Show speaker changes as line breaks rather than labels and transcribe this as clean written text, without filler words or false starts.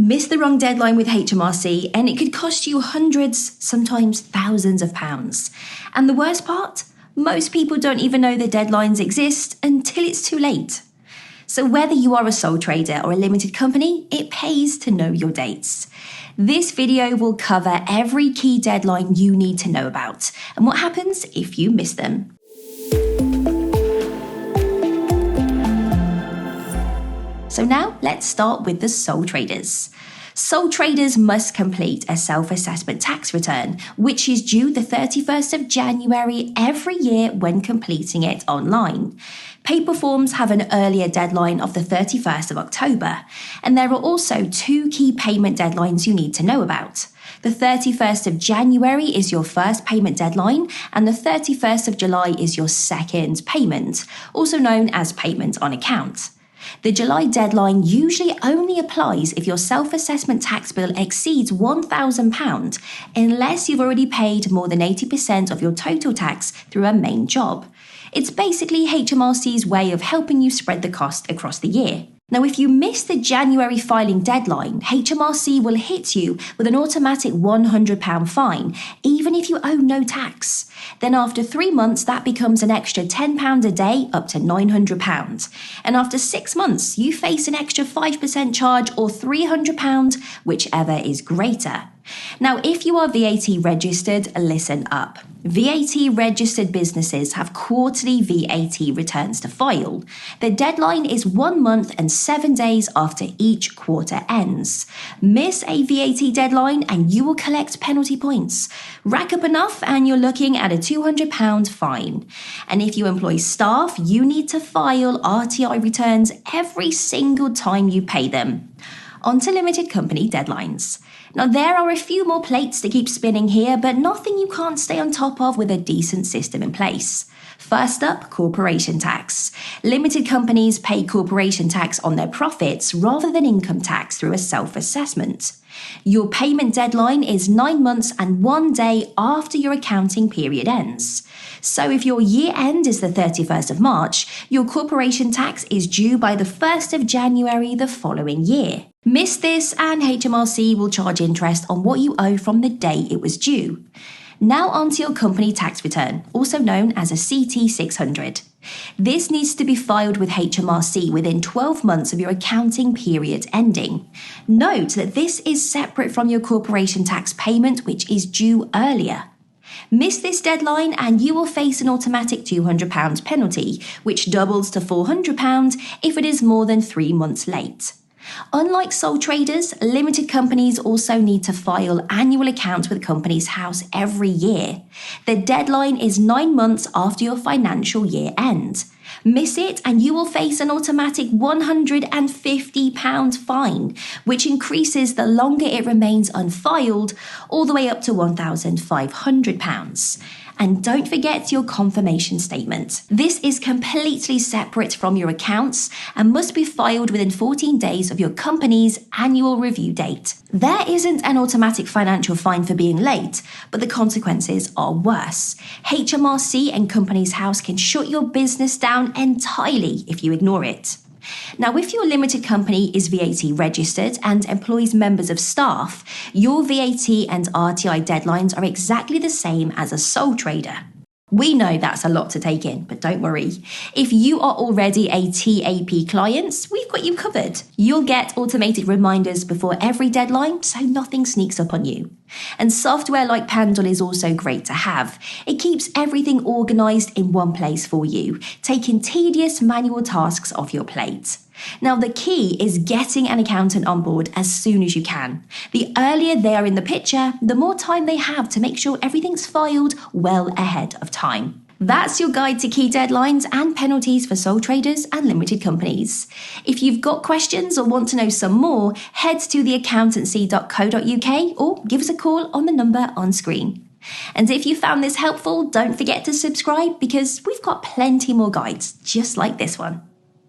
miss the wrong deadline with HMRC and it could cost you hundreds, sometimes thousands of pounds. And the worst part? Most people don't even know the deadlines exist until it's too late. So whether you are a sole trader or a limited company, it pays to know your dates. This video will cover every key deadline you need to know about and what happens if you miss them. So now let's start with the sole traders. Sole traders must complete a self-assessment tax return, which is due the 31st of January every year when completing it online. Paper forms have an earlier deadline of the 31st of October, and there are also two key payment deadlines you need to know about. The 31st of January is your first payment deadline, and the 31st of July is your second payment, also known as payment on account. The July deadline usually only applies if your self-assessment tax bill exceeds £1,000, unless you've already paid more than 80% of your total tax through a main job. It's basically HMRC's way of helping you spread the cost across the year. Now, if you miss the January filing deadline, HMRC will hit you with an automatic £100 fine, even if you owe no tax. Then after 3 months, that becomes an extra £10 a day, up to £900. And after 6 months, you face an extra 5% charge or £300, whichever is greater. Now, if you are VAT registered, listen up. VAT Registered Businesses have quarterly VAT returns to file. The deadline is 1 month and 7 days after each quarter ends. Miss a VAT deadline and you will collect penalty points. Rack up enough and you're looking at a £200 fine. And if you employ staff, you need to file RTI returns every single time you pay them. On to limited company deadlines. Now, there are a few more plates to keep spinning here, but nothing you can't stay on top of with a decent system in place. First up, corporation tax. Limited companies pay corporation tax on their profits rather than income tax through a self-assessment. Your payment deadline is 9 months and 1 day after your accounting period ends. So if your year end is the 31st of March, your corporation tax is due by the 1st of January the following year. Miss this and HMRC will charge interest on what you owe from the day it was due. Now onto your company tax return, also known as a CT600. This needs to be filed with HMRC within 12 months of your accounting period ending. Note that this is separate from your corporation tax payment, which is due earlier. Miss this deadline and you will face an automatic £200 penalty, which doubles to £400 if it is more than 3 months late. Unlike sole traders, limited companies also need to file annual accounts with Companies House every year. The deadline is 9 months after your financial year ends. Miss it and you will face an automatic £150 fine, which increases the longer it remains unfiled, all the way up to £1,500. And don't forget your confirmation statement. This is completely separate from your accounts and must be filed within 14 days of your company's annual review date. There isn't an automatic financial fine for being late, but the consequences are worse. HMRC and Companies House can shut your business down entirely if you ignore it. Now, if your limited company is VAT registered and employs members of staff, your VAT and RTI deadlines are exactly the same as a sole trader. We know that's a lot to take in, but don't worry. If you are already a TAP client, we've got you covered. You'll get automated reminders before every deadline, so nothing sneaks up on you. And software like Pandal is also great to have. It keeps everything organised in one place for you, taking tedious manual tasks off your plate. Now, the key is getting an accountant on board as soon as you can. The earlier they are in the picture, the more time they have to make sure everything's filed well ahead of time. That's your guide to key deadlines and penalties for sole traders and limited companies. If you've got questions or want to know some more, head to theaccountancy.co.uk or give us a call on the number on screen. And if you found this helpful, don't forget to subscribe because we've got plenty more guides just like this one.